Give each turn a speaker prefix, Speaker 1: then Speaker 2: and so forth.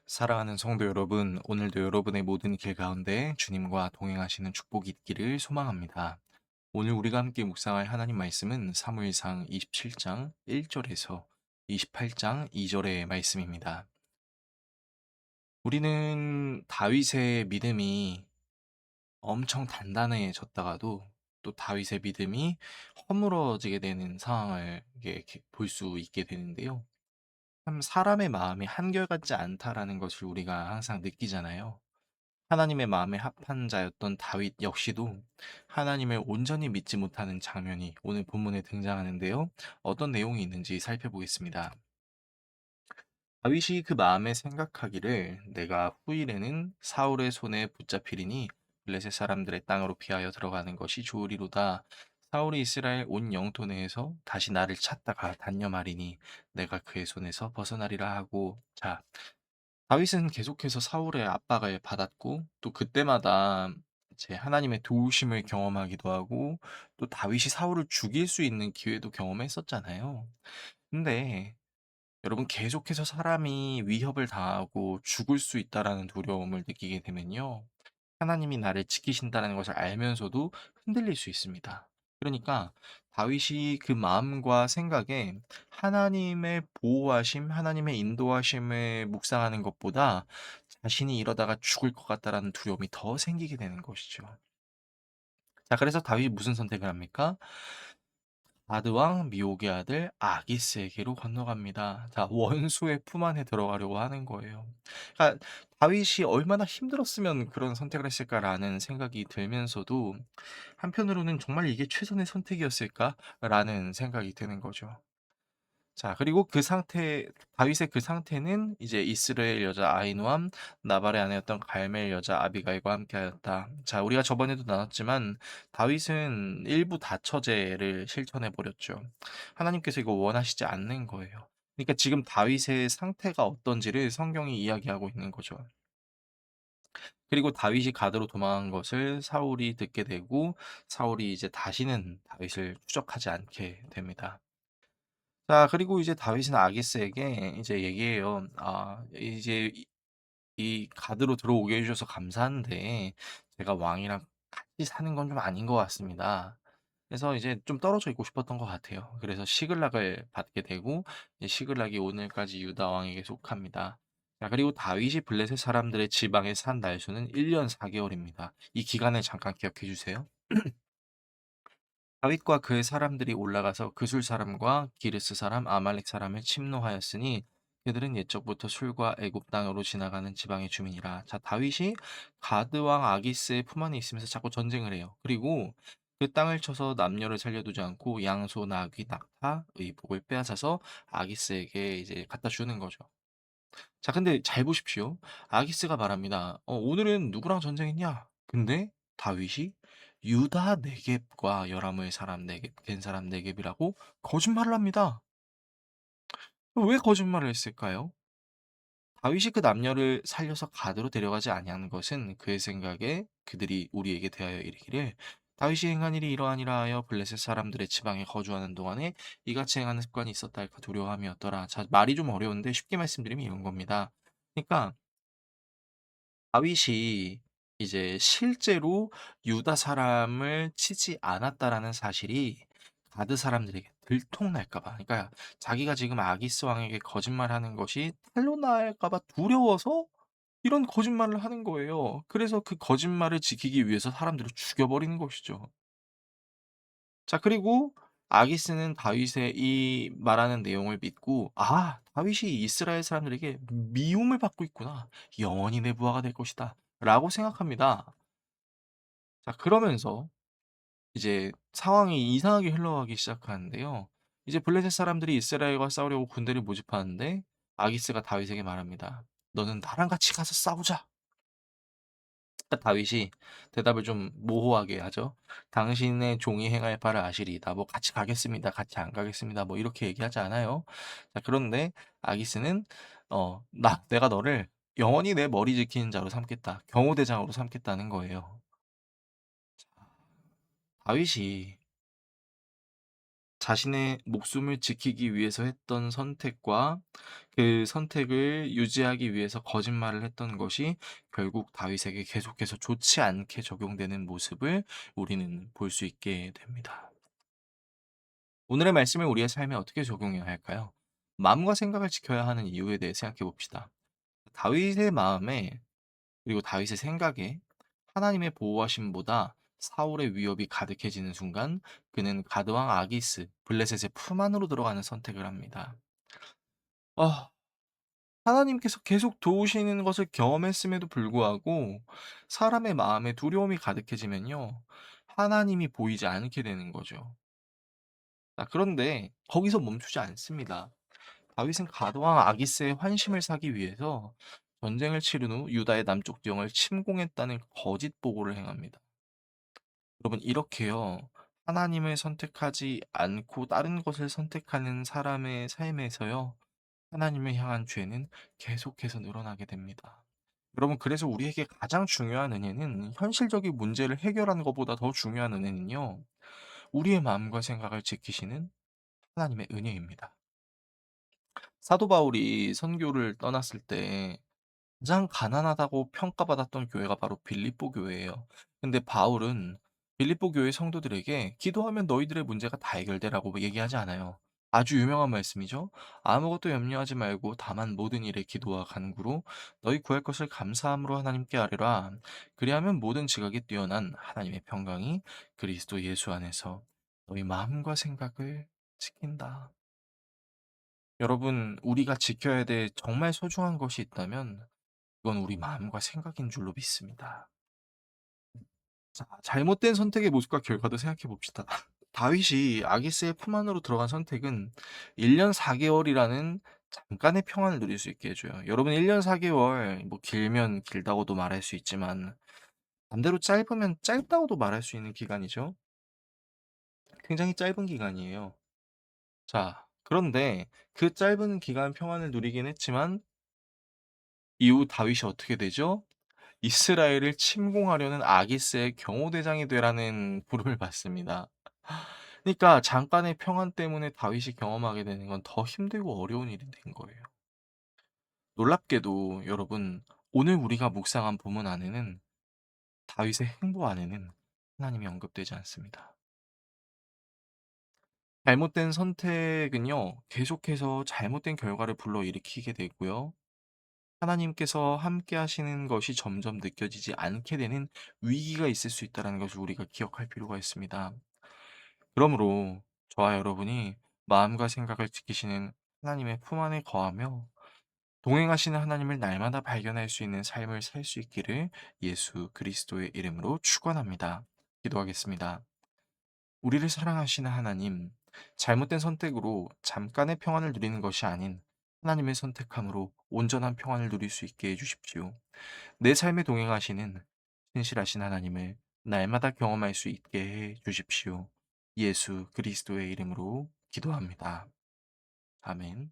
Speaker 1: 사랑하는 성도 여러분, 오늘도 여러분의 모든 길 가운데 주님과 동행하시는 축복이 있기를 소망합니다. 오늘 우리가 함께 묵상할 하나님 말씀은 사무엘상 27장 1절에서 28장 2절의 말씀입니다. 우리는 다윗의 믿음이 엄청 단단해졌다가도 또 다윗의 믿음이 허물어지게 되는 상황을 볼 수 있게 되는데요. 참 사람의 마음이 한결같지 않다라는 것을 우리가 항상 느끼잖아요. 하나님의 마음에 합한 자였던 다윗 역시도 하나님을 온전히 믿지 못하는 장면이 오늘 본문에 등장하는데요. 어떤 내용이 있는지 살펴보겠습니다. 다윗이 그 마음에 생각하기를 내가 후일에는 사울의 손에 붙잡히리니 블레셋 사람들의 땅으로 피하여 들어가는 것이 좋으리로다. 사울이 이스라엘 온 영토 내에서 다시 나를 찾다가 단념하리니 내가 그의 손에서 벗어나리라 하고. 자, 다윗은 계속해서 사울의 압박을 받았고 또 그때마다 이제 하나님의 도우심을 경험하기도 하고 또 다윗이 사울을 죽일 수 있는 기회도 경험했었잖아요. 근데 여러분, 계속해서 사람이 위협을 당하고 죽을 수 있다라는 두려움을 느끼게 되면요. 하나님이 나를 지키신다는 것을 알면서도 흔들릴 수 있습니다. 그러니까 다윗이 그 마음과 생각에 하나님의 보호하심, 하나님의 인도하심을 묵상하는 것보다 자신이 이러다가 죽을 것 같다라는 두려움이 더 생기게 되는 것이죠. 자, 그래서 다윗이 무슨 선택을 합니까? 아드 왕 미옥의 아들 아기스에게로 건너갑니다. 자, 원수의 품 안에 들어가려고 하는 거예요. 그러니까 다윗이 얼마나 힘들었으면 그런 선택을 했을까라는 생각이 들면서도 한편으로는 '정말 이게 최선의 선택이었을까?'라는 생각이 드는 거죠. 자, 그리고 그 상태 다윗의 그 상태는 이제 이스라엘 여자 아히노암, 나발의 아내였던 갈멜 여자 아비가일과 함께하였다. 자, 우리가 저번에도 나눴지만 다윗은 일부 다처제를 실천해 버렸죠. 하나님께서 이거 원하시지 않는 거예요. 그러니까 지금 다윗의 상태가 어떤지를 성경이 이야기하고 있는 거죠. 그리고 다윗이 가드로 도망한 것을 사울이 듣게 되고 사울이 이제 다시는 다윗을 추적하지 않게 됩니다. 자, 그리고 이제 다윗은 아기스에게 이제 얘기해요. "아, 이제 이 가드로 들어오게 해 주셔서 감사한데 제가 왕이랑 같이 사는 건 좀 아닌 것 같습니다." 그래서 이제 좀 떨어져 있고 싶었던 것 같아요. 그래서 시글락을 받게 되고 이 시글락이 오늘까지 유다 왕에게 속합니다. 자, 그리고 다윗이 블레셋 사람들의 지방에 산 날수는 1년 4 개월입니다. 이 기간을 잠깐 기억해 주세요. 다윗과 그의 사람들이 올라가서 그술 사람과 기르스 사람 아말렉 사람을 침노하였으니 그들은 옛적부터 술과 애굽 땅으로 지나가는 지방의 주민이라. 자, 다윗이 가드 왕 아기스의 품 안에 있으면서 자꾸 전쟁을 해요. 그리고 그 땅을 쳐서 남녀를 살려두지 않고 양소, 나귀, 낙타, 의복을 빼앗아서 아기스에게 이제 갖다 주는 거죠. 자, 근데 잘 보십시오. 아기스가 말합니다. 오늘은 누구랑 전쟁했냐? 근데 다윗이 유다 네겝과 여라무의 사람 네겝, 된 사람 네겝이라고 거짓말을 합니다. 왜 거짓말을 했을까요? 다윗이 그 남녀를 살려서 가드로 데려가지 아니하는 것은 그의 생각에 그들이 우리에게 대하여 이르기를 다윗이 행한 일이 이러하니라 하여 블레셋 사람들의 지방에 거주하는 동안에 이같이 행하는 습관이 있었다 할까 두려워함이었더라. 자, 말이 좀 어려운데 쉽게 말씀드리면 이런 겁니다. 그러니까 다윗이 이제 실제로 유다 사람을 치지 않았다라는 사실이 가드 사람들에게 들통날까 봐. 그러니까 자기가 지금 아기스 왕에게 거짓말하는 것이 탄로날까 봐 두려워서 이런 거짓말을 하는 거예요. 그래서 그 거짓말을 지키기 위해서 사람들을 죽여버리는 것이죠. 자, 그리고 아기스는 다윗의 이 말하는 내용을 믿고 '아, 다윗이 이스라엘 사람들에게 미움을 받고 있구나. 영원히 내 부하가 될 것이다.'라고 생각합니다. 자, 그러면서 이제 상황이 이상하게 흘러가기 시작하는데요. 이제 블레셋 사람들이 이스라엘과 싸우려고 군대를 모집하는데 아기스가 다윗에게 말합니다. "너는 나랑 같이 가서 싸우자." 다윗이 대답을 좀 모호하게 하죠. "당신의 종이 행할 바를 아시리이다." 뭐 "같이 가겠습니다. 같이 안 가겠습니다." 뭐 이렇게 얘기하지 않아요. 자, 그런데 아기스는 내가 너를 영원히 내 머리 지키는 자로 삼겠다. 경호대장으로 삼겠다는 거예요. 다윗이 자신의 목숨을 지키기 위해서 했던 선택과 그 선택을 유지하기 위해서 거짓말을 했던 것이 결국 다윗에게 계속해서 좋지 않게 적용되는 모습을 우리는 볼 수 있게 됩니다. 오늘의 말씀을 우리의 삶에 어떻게 적용해야 할까요? 마음과 생각을 지켜야 하는 이유에 대해 생각해 봅시다. 다윗의 마음에 그리고 다윗의 생각에 하나님의 보호하심보다 사울의 위협이 가득해지는 순간 그는 가드왕 아기스 블레셋의 품 안으로 들어가는 선택을 합니다. 아, 하나님께서 계속 도우시는 것을 경험했음에도 불구하고 사람의 마음에 두려움이 가득해지면요. 하나님이 보이지 않게 되는 거죠. 그런데 거기서 멈추지 않습니다. 다윗은 가드왕 아기스의 환심을 사기 위해서 전쟁을 치른 후 유다의 남쪽 지형을 침공했다는 거짓 보고를 행합니다. 여러분 이렇게요. 하나님을 선택하지 않고 다른 것을 선택하는 사람의 삶에서요. 하나님을 향한 죄는 계속해서 늘어나게 됩니다. 여러분 그래서 우리에게 가장 중요한 은혜는 현실적인 문제를 해결하는 것보다 더 중요한 은혜는요. 우리의 마음과 생각을 지키시는 하나님의 은혜입니다. 사도 바울이 선교를 떠났을 때 가장 가난하다고 평가받았던 교회가 바로 빌립보 교회예요. 근데 바울은 빌립보 교회 성도들에게 기도하면 너희들의 문제가 다 해결되라고 얘기하지 않아요. 아주 유명한 말씀이죠. 아무것도 염려하지 말고 다만 모든 일에 기도와 간구로 너희 구할 것을 감사함으로 하나님께 아뢰라. 그리하면 모든 지각에 뛰어난 하나님의 평강이 그리스도 예수 안에서 너희 마음과 생각을 지킨다. 여러분, 우리가 지켜야 될 정말 소중한 것이 있다면 그건 우리 마음과 생각인 줄로 믿습니다. 자, 잘못된 선택의 모습과 결과도 생각해 봅시다. 다윗이 아기스의 품 안으로 들어간 선택은 1년 4 개월이라는 잠깐의 평안을 누릴 수 있게 해 줘요. 여러분 1년 4 개월 뭐 길면 길다고도 말할 수 있지만 반대로 짧으면 짧다고도 말할 수 있는 기간이죠. 굉장히 짧은 기간이에요. 자, 그런데 그 짧은 기간 평안을 누리긴 했지만 이후 다윗이 어떻게 되죠? 이스라엘을 침공하려는 아기스의 경호대장이 되라는 부름을 받습니다. 그러니까 잠깐의 평안 때문에 다윗이 경험하게 되는 건 더 힘들고 어려운 일이 된 거예요. 놀랍게도 여러분, 오늘 우리가 묵상한 본문 안에는 다윗의 행보 안에는 하나님이 언급되지 않습니다. 잘못된 선택은요, 계속해서 잘못된 결과를 불러일으키게 되고요. 하나님께서 함께 하시는 것이 점점 느껴지지 않게 되는 위기가 있을 수 있다는 것을 우리가 기억할 필요가 있습니다. 그러므로 저와 여러분이 마음과 생각을 지키시는 하나님의 품 안에 거하며 동행하시는 하나님을 날마다 발견할 수 있는 삶을 살 수 있기를 예수 그리스도의 이름으로 축원합니다. 기도하겠습니다. 우리를 사랑하시는 하나님, 잘못된 선택으로 잠깐의 평안을 누리는 것이 아닌 하나님의 선택함으로 온전한 평안을 누릴 수 있게 해주십시오. 내 삶에 동행하시는 신실하신 하나님을 날마다 경험할 수 있게 해 주십시오. 예수 그리스도의 이름으로 기도합니다. 아멘.